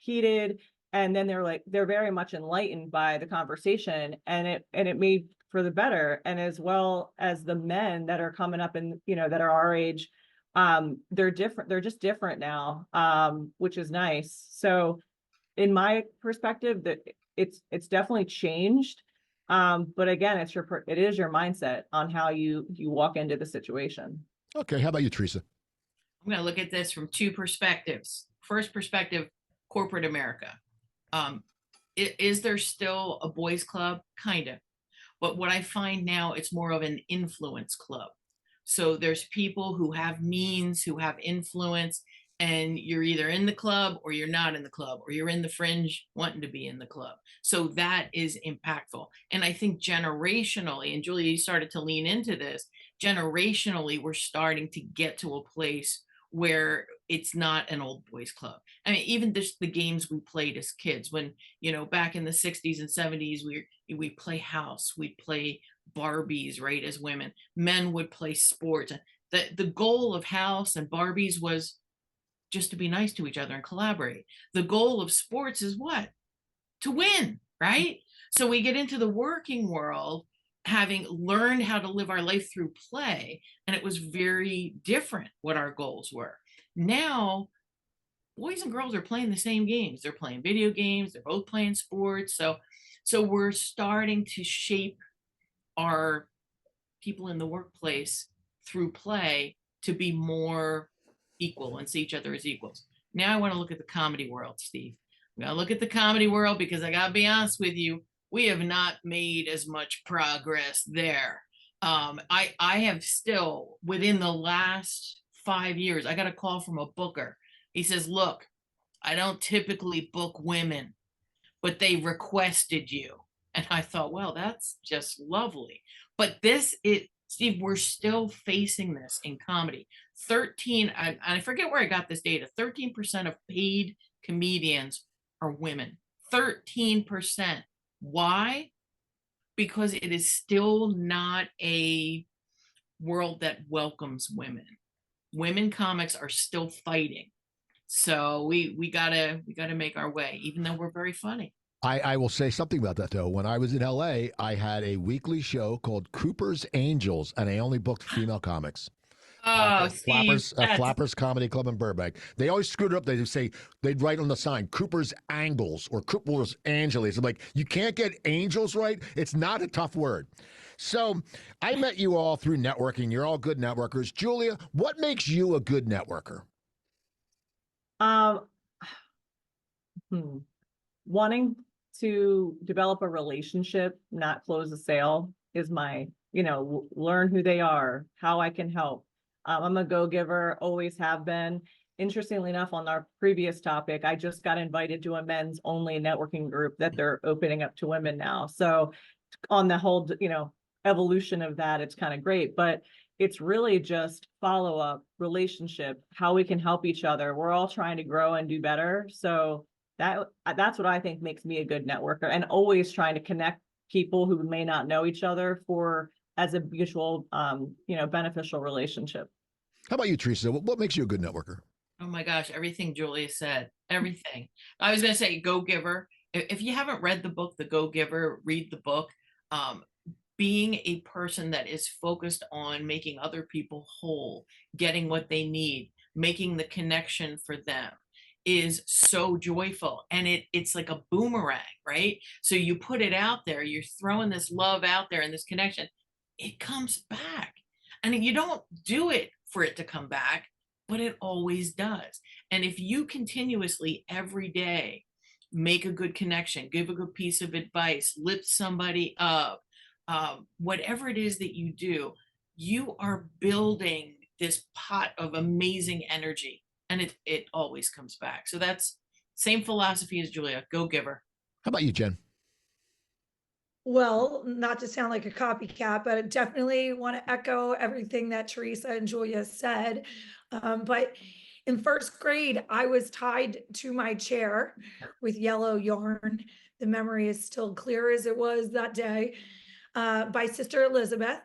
heated. And then they're very much enlightened by the conversation, and it made for the better. And as well as the men that are coming up and, that are our age, they're different. They're just different now, which is nice. So in my perspective, that it's definitely changed. But again, it is your mindset on how you walk into the situation. Okay. How about you, Theresa? I'm going to look at this from two perspectives. First perspective, corporate America. Is there still a boys club? Kind of. But what I find now, it's more of an influence club. So there's people who have means, who have influence, and you're either in the club or you're not in the club, or you're in the fringe wanting to be in the club. So that is impactful. And I think generationally, and Julia, you started to lean into this, generationally, we're starting to get to a place where it's not an old boys club. I mean, even just the games we played as kids, when, back in the 60s and 70s, we play house, we'd play Barbies, right? As women, men would play sports. The goal of house and Barbies was just to be nice to each other and collaborate. The goal of sports is what? To win, right? So we get into the working world having learned how to live our life through play, and it was very different what our goals were. Now, boys and girls are playing the same games. They're playing video games. They're both playing sports. So we're starting to shape our people in the workplace through play to be more equal and see each other as equals. Now I want to look at the comedy world, Steve. I'm going to look at the comedy world because I got to be honest with you, we have not made as much progress there. I have still, within the last 5 years, I got a call from a booker. He says, look, I don't typically book women, but they requested you. And I thought, well, that's just lovely. But Steve, we're still facing this in comedy. I forget where I got this data, 13% of paid comedians are women. 13%. Why? Because it is still not a world that welcomes women. Women comics are still fighting. So we gotta make our way, even though we're very funny. I will say something about that, though. When I was in LA, I had a weekly show called Cooper's Angels, and I only booked female comics. Oh, Steve, Flappers Comedy Club in Burbank. They always screwed it up. They'd write on the sign, Cooper's Angles or Cooper's Angeles. I'm like, you can't get angels right? It's not a tough word. So I met you all through networking. You're all good networkers. Julia, what makes you a good networker? Wanting to develop a relationship, not close a sale, is my, learn who they are, how I can help. I'm a go-giver, always have been. Interestingly enough, on our previous topic, I just got invited to a men's only networking group that they're opening up to women now. So on the whole, evolution of that, it's kind of great, but it's really just follow-up, relationship, how we can help each other. We're all trying to grow and do better. So that's what I think makes me a good networker, and always trying to connect people who may not know each other as a mutual, beneficial relationship. How about you, Theresa? What makes you a good networker? Oh my gosh, everything Julia said, everything. I was going to say go-giver. If you haven't read the book, The Go-Giver, read the book. Being a person that is focused on making other people whole, getting what they need, making the connection for them is so joyful. And it's like a boomerang, right? So you put it out there, you're throwing this love out there and this connection, it comes back. And you don't do it for it to come back, but it always does. And if you continuously every day make a good connection, give a good piece of advice, lift somebody up, whatever it is that you do, you are building this pot of amazing energy, and it always comes back. So that's same philosophy as Julia, go-giver. How about you, Jen? Well, not to sound like a copycat, but I definitely want to echo everything that Theresa and Julia said. But in first grade, I was tied to my chair with yellow yarn. The memory is still clear as it was that day, by Sister Elizabeth,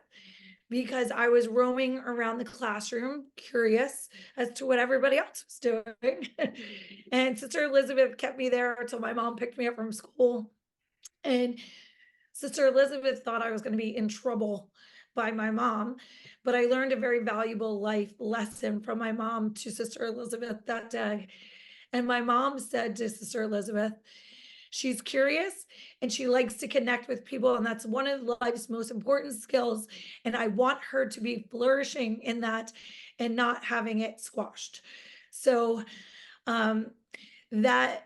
because I was roaming around the classroom, curious as to what everybody else was doing. And Sister Elizabeth kept me there until my mom picked me up from school. And Sister Elizabeth thought I was going to be in trouble by my mom, but I learned a very valuable life lesson from my mom to Sister Elizabeth that day. And my mom said to Sister Elizabeth, she's curious and she likes to connect with people, and that's one of life's most important skills. And I want her to be flourishing in that and not having it squashed. So that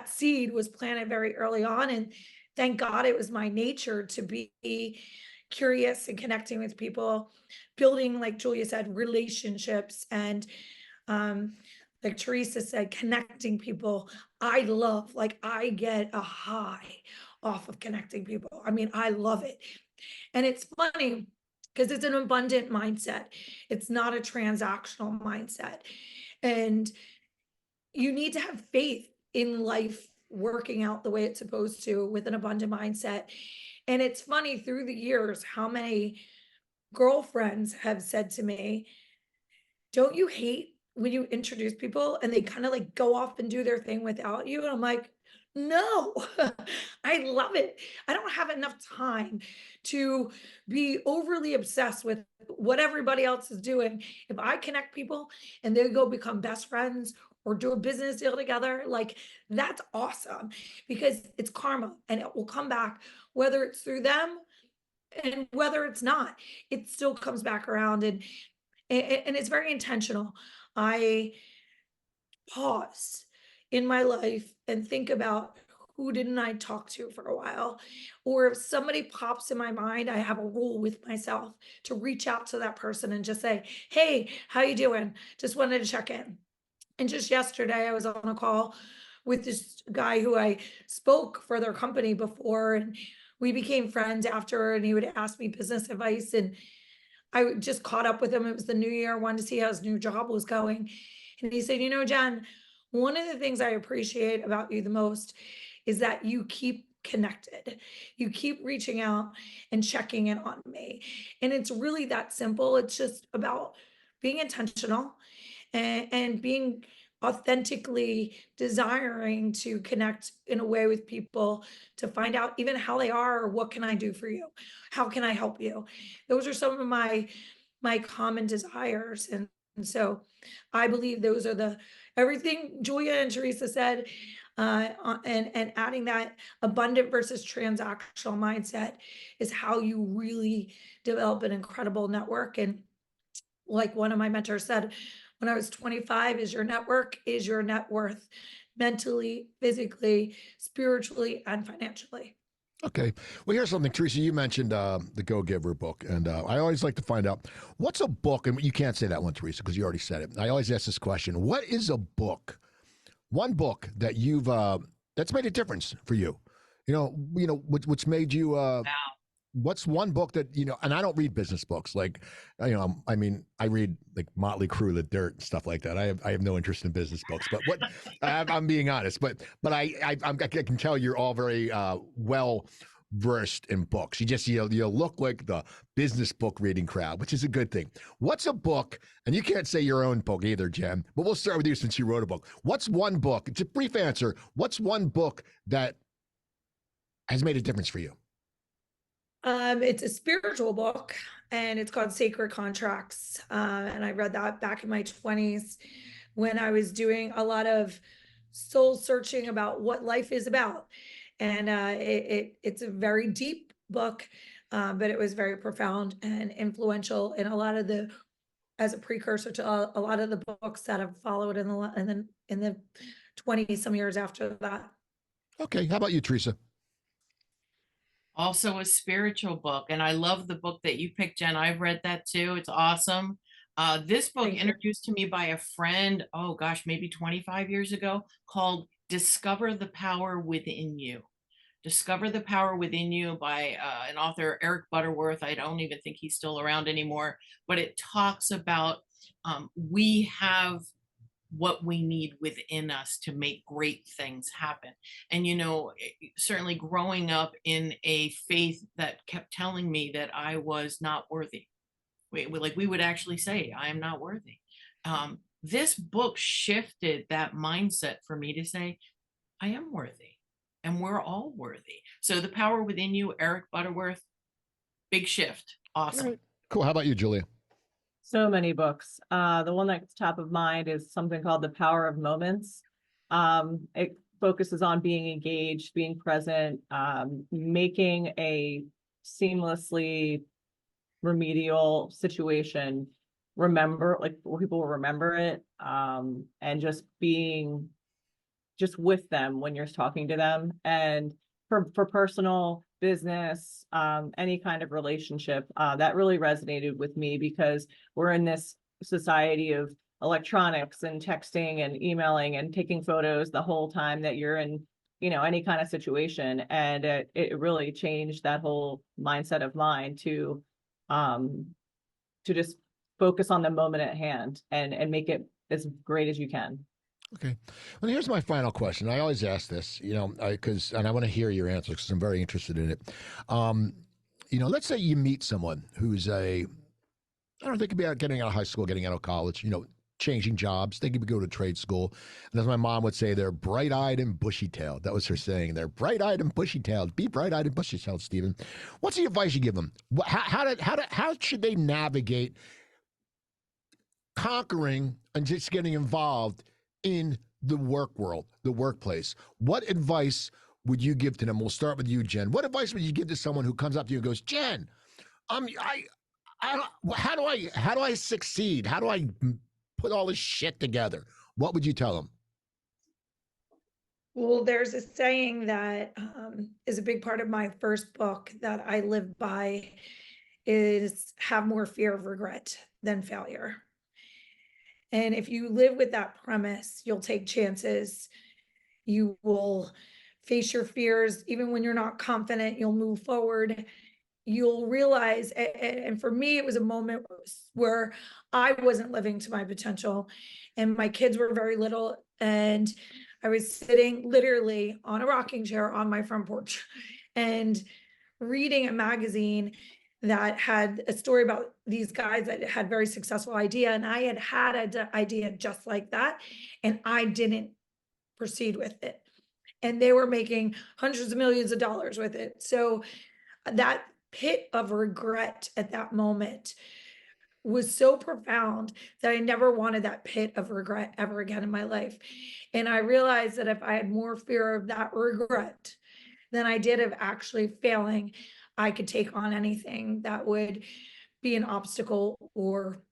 seed was planted very early on, and thank God it was my nature to be curious and connecting with people, building, like Julia said, relationships, and like Theresa said, connecting people. I love, like, I get a high off of connecting people. I mean, I love it. And it's funny because it's an abundant mindset. It's not a transactional mindset. And you need to have faith in life working out the way it's supposed to with an abundant mindset. And it's funny, through the years, how many girlfriends have said to me, don't you hate when you introduce people and they kind of like go off and do their thing without you? And I'm like, no, I love it. I don't have enough time to be overly obsessed with what everybody else is doing. If I connect people and they go become best friends or do a business deal together, like, that's awesome, because it's karma and it will come back, whether it's through them and whether it's not, it still comes back around. And it's very intentional. I pause in my life and think about, who didn't I talk to for a while? Or if somebody pops in my mind, I have a rule with myself to reach out to that person and just say, hey, how you doing? Just wanted to check in. And just yesterday, I was on a call with this guy who I spoke for their company before, and we became friends after, and he would ask me business advice, and I just caught up with him. It was the new year, wanted to see how his new job was going. And he said, you know, Jen, one of the things I appreciate about you the most is that you keep connected. You keep reaching out and checking in on me. And it's really that simple. It's just about being intentional and being authentically desiring to connect in a way with people, to find out even how they are, or what can I do for you? How can I help you? Those are some of my common desires. And so I believe those are the, everything Julia and Theresa said, and adding that abundant versus transactional mindset is how you really develop an incredible network. And like one of my mentors said, when I was 25, is your network is your net worth, mentally, physically, spiritually, and financially. Okay. Well, here's something, Theresa. You mentioned the Go Giver book, and I always like to find out what's a book, and you can't say that one, Theresa, because you already said it. I always ask this question: what is a book? One book that you've that's made a difference for you. What's made you. What's one book that, and I don't read business books, like, I mean, I read like Motley Crue, The Dirt, and stuff like that. I have no interest in business books, but what I'm being honest, but I can tell you're all very well versed in books. You look like the business book reading crowd, which is a good thing. What's a book, and you can't say your own book either, Jen, but we'll start with you since you wrote a book. What's one book? It's a brief answer. What's one book that has made a difference for you? It's a spiritual book, and it's called Sacred Contracts. And I read that back in my 20s when I was doing a lot of soul searching about what life is about. And it's a very deep book, but it was very profound and influential in a lot of as a precursor to a lot of the books that have followed in the 20 some years after that. Okay. How about you, Theresa? Also a spiritual book. And I love the book that you picked, Jen. I've read that too. It's awesome. This book introduced to me by a friend, oh gosh, maybe 25 years ago, called Discover the Power Within You. Discover the Power Within You by an author, Eric Butterworth. I don't even think he's still around anymore, but it talks about we have what we need within us to make great things happen. And, certainly growing up in a faith that kept telling me that I was not worthy. We would actually say, I am not worthy. This book shifted that mindset for me to say, I am worthy. and we're all worthy. So The Power Within You, Eric Butterworth, big shift. Awesome. Right. Cool. How about you, Julia? So many books. The one that's top of mind is something called The Power of Moments. It focuses on being engaged, being present, making a seamlessly remedial situation remember, like where people will remember it, and just being just with them when you're talking to them. And for personal, business, any kind of relationship, that really resonated with me because we're in this society of electronics and texting and emailing and taking photos the whole time that you're in, any kind of situation. And it really changed that whole mindset of mine to just focus on the moment at hand and make it as great as you can. Okay. Well, here's my final question. I always ask this, and I want to hear your answer because I'm very interested in it. Let's say you meet someone who's I don't think about getting out of high school, getting out of college, changing jobs. They could go to trade school. And as my mom would say, they're bright-eyed and bushy-tailed. That was her saying. They're bright-eyed and bushy-tailed. Be bright-eyed and bushy-tailed, Stephen. What's the advice you give them? How should they navigate conquering and just getting involved in the work world, the workplace? What advice would you give to them? We'll start with you, Jen. What advice would you give to someone who comes up to you and goes, Jen, how do I succeed? How do I put all this shit together? What would you tell them? Well, there's a saying that is a big part of my first book that I live by is have more fear of regret than failure. And if you live with that premise, you'll take chances. You will face your fears. Even when you're not confident, you'll move forward. You'll realize, and for me, it was a moment where I wasn't living to my potential and my kids were very little. And I was sitting literally on a rocking chair on my front porch and reading a magazine that had a story about these guys that had very successful idea. And I had an idea just like that. And I didn't proceed with it. And they were making hundreds of millions of dollars with it. So that pit of regret at that moment was so profound that I never wanted that pit of regret ever again in my life. And I realized that if I had more fear of that regret than I did of actually failing, I could take on anything that would be an obstacle or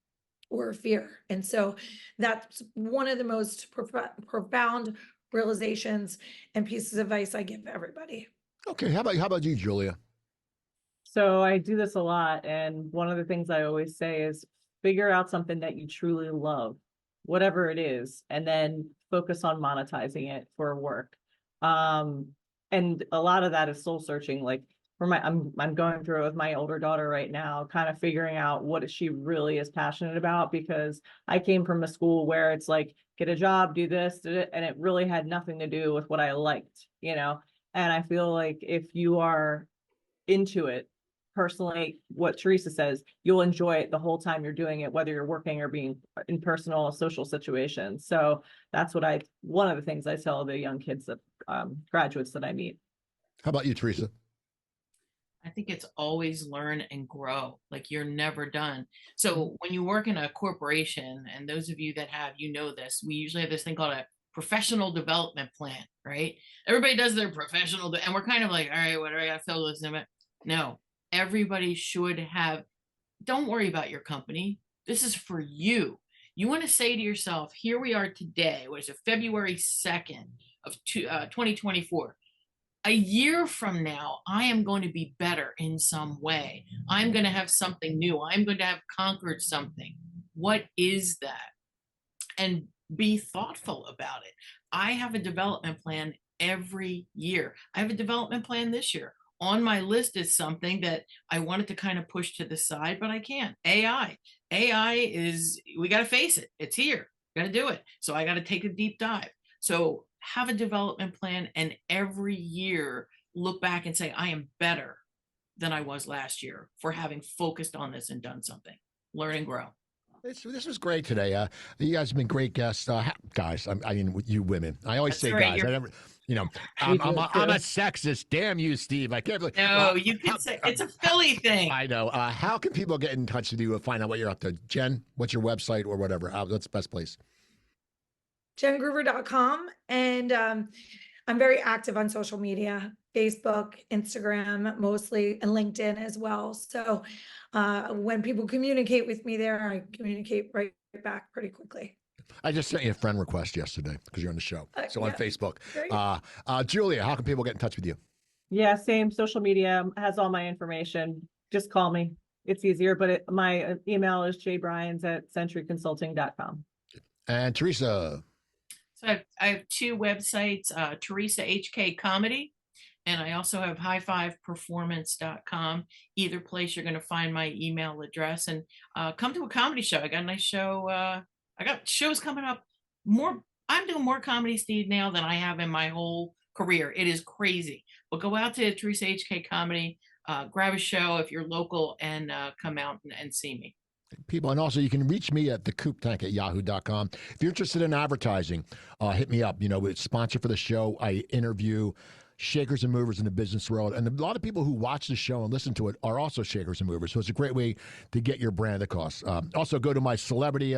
fear. And so that's one of the most profound realizations and pieces of advice I give everybody. Okay. How about you, Julia? So I do this a lot. And one of the things I always say is figure out something that you truly love, whatever it is, and then focus on monetizing it for work. And a lot of that is soul searching. Like I'm going through it with my older daughter right now, kind of figuring out what she really is passionate about, because I came from a school where it's like, get a job, do this, and it really had nothing to do with what I liked, And I feel like if you are into it, personally, what Theresa says, you'll enjoy it the whole time you're doing it, whether you're working or being in personal or social situations. So that's one of the things I tell the young kids that graduates that I meet. How about you, Theresa? I think it's always learn and grow. Like you're never done. So when you work in a corporation, and those of you that have, this, we usually have this thing called a professional development plan, right? Everybody does their professional, and we're kind of like, all right, what do I got to fill this in? No, everybody should have, don't worry about your company. This is for you. You want to say to yourself, here we are today, what is it, February 2nd of 2024. A year from now, I am going to be better in some way. I'm going to have something new. I'm going to have conquered something. What is that? And be thoughtful about it. I have a development plan every year. I have a development plan this year. On my list is something that I wanted to kind of push to the side, but I can't. AI is, we got to face it. It's here. Got to do it. So I got to take a deep dive. So have a development plan, and every year look back and say, I am better than I was last year for having focused on this and done something. Learn and grow. This was great today. You guys have been great guests. Guys, I mean, you women. I always say right, guys. I'm a sexist. Damn you, Steve. I can't believe. No, you can say it's a Philly thing. I know. How can people get in touch with you and find out what you're up to? Jen, what's your website or whatever? What's the best place? JenGruber.com. And I'm very active on social media, Facebook, Instagram, mostly, and LinkedIn as well. So when people communicate with me there, I communicate right back pretty quickly. I just sent you a friend request yesterday because you're on the show. So on Facebook. Julia, how can people get in touch with you? Yeah, same. Social media has all my information. Just call me. It's easier, but my email is jbrines@centriconsulting.com. And Theresa. So I have two websites, Theresa HK Comedy, and I also have highfiveperformance.com. Either place you're going to find my email address, and come to a comedy show. I got a nice show. I got shows coming up. I'm doing more comedy, Steve, now than I have in my whole career. It is crazy. But go out to Theresa HK Comedy, grab a show if you're local, and come out and see me. People, and also you can reach me at the Coop Tank at yahoo.com. If you're interested in advertising, hit me up. It's sponsor for the show. I interview shakers and movers in the business world, and a lot of people who watch the show and listen to it are also shakers and movers. So it's a great way to get your brand across. Also, go to my celebrity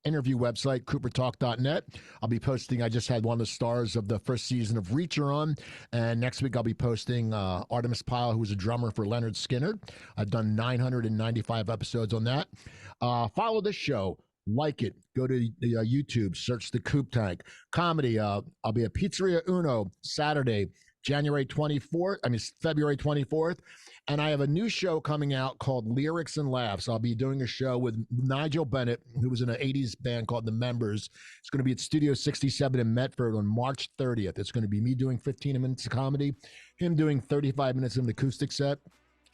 interview website, coopertalk.net. I'll be posting. I just had one of the stars of the first season of Reacher on, and next week I'll be posting Artemis Pyle, who was a drummer for Leonard Skinner. I've done 995 episodes on that. Follow this show. Like it. Go to YouTube. Search the Coop Tank. Comedy. I'll be at Pizzeria Uno Saturday, February 24th. And I have a new show coming out called Lyrics and Laughs. I'll be doing a show with Nigel Bennett, who was in an 80s band called The Members. It's going to be at Studio 67 in Medford on March 30th. It's going to be me doing 15 minutes of comedy, him doing 35 minutes of an acoustic set,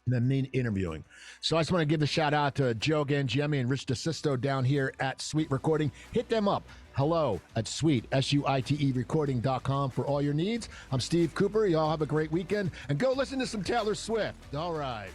and then me interviewing. So I just want to give a shout out to Joe Gangiemi and Rich DeSisto down here at SuiteRecording. Hit them up. Hello at Suite, SUITE recording.com for all your needs. I'm Steve Cooper. Y'all have a great weekend. And go listen to some Taylor Swift. All right.